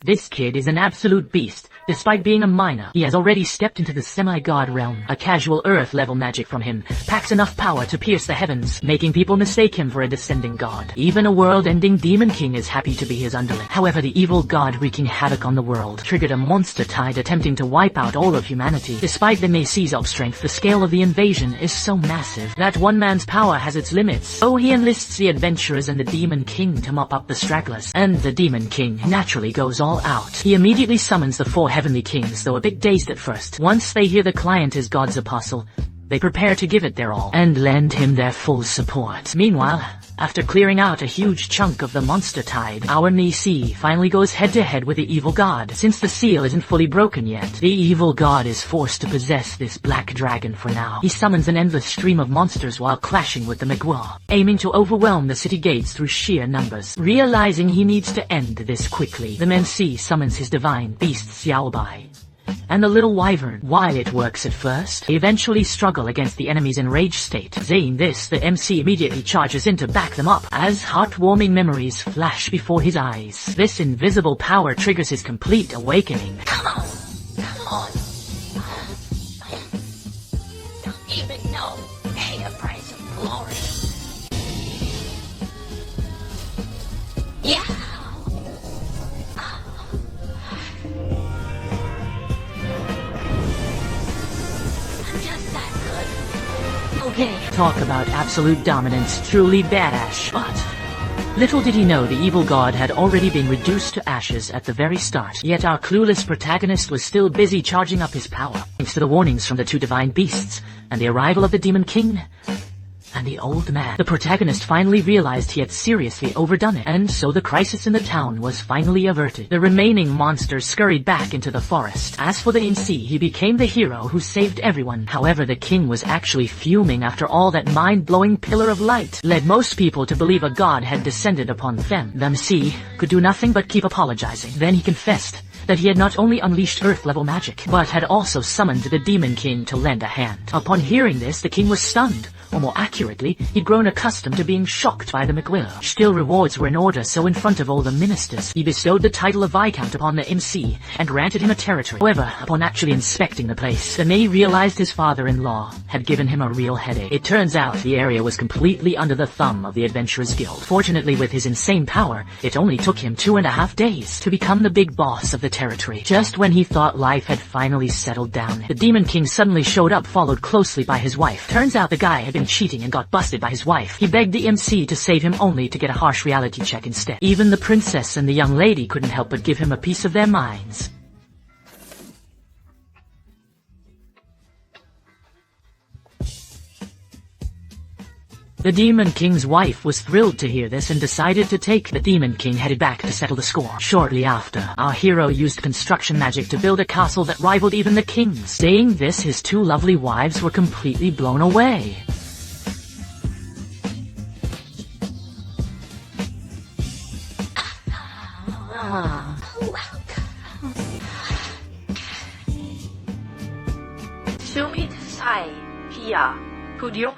This kid is an absolute beast. Despite being a minor, he has already stepped into the semi-god realm. A casual earth-level magic from him packs enough power to pierce the heavens, making people mistake him for a descending god. Even a world-ending demon king is happy to be his underling. However, the evil god wreaking havoc on the world triggered a monster tide attempting to wipe out all of humanity. Despite the Macy's strength, the scale of the invasion is so massive that one man's power has its limits. So he enlists the adventurers and the demon king to mop up the stragglers. And the demon king naturally goes all out. He immediately summons the 4 heavenly kings, though a bit dazed at first. Once they hear the client is God's apostle, they prepare to give it their all and lend him their full support. Meanwhile, after clearing out a huge chunk of the monster tide, our Nisi finally goes head-to-head with the evil god. Since the seal isn't fully broken yet, the evil god is forced to possess this black dragon for now. He summons an endless stream of monsters while clashing with the Megwell, aiming to overwhelm the city gates through sheer numbers. Realizing he needs to end this quickly, the Mensi summons his divine beast Xiaobai and the little wyvern. While it works at first, they eventually struggle against the enemy's enraged state. Seeing this, the MC immediately charges in to back them up, as heartwarming memories flash before his eyes. This invisible power triggers his complete awakening. Come on. Don't even know. Pay a price of glory. Yeah. Talk about absolute dominance, truly badass. But little did he know the evil god had already been reduced to ashes at the very start. Yet our clueless protagonist was still busy charging up his power, thanks to the warnings from the 2 divine beasts and the arrival of the demon king and the old man. The protagonist finally realized he had seriously overdone it, and so the crisis in the town was finally averted. The remaining monsters scurried back into the forest. As for the MC, he became the hero who saved everyone. However, the king was actually fuming after all that mind-blowing pillar of light led most people to believe a god had descended upon them. The MC could do nothing but keep apologizing. Then he confessed that he had not only unleashed earth-level magic, but had also summoned the demon king to lend a hand. Upon hearing this, the king was stunned. Or more accurately, he'd grown accustomed to being shocked by the Megwell. Still, rewards were in order, so in front of all the ministers, he bestowed the title of Viscount upon the MC and granted him a territory. However, upon actually inspecting the place, Sanye realized his father-in-law had given him a real headache. It turns out the area was completely under the thumb of the Adventurers Guild. Fortunately, with his insane power, it only took him 2.5 days to become the big boss of the territory. Just when he thought life had finally settled down, the Demon King suddenly showed up, followed closely by his wife. Turns out the guy had been cheating and got busted by his wife. He begged the MC to save him, only to get a harsh reality check instead. Even the princess and the young lady couldn't help but give him a piece of their minds. The Demon King's wife was thrilled to hear this and decided to take the Demon King headed back to settle the score. Shortly after, our hero used construction magic to build a castle that rivaled even the king's. Saying this, his 2 lovely wives were completely blown away. Sumi Sai Pia Pudio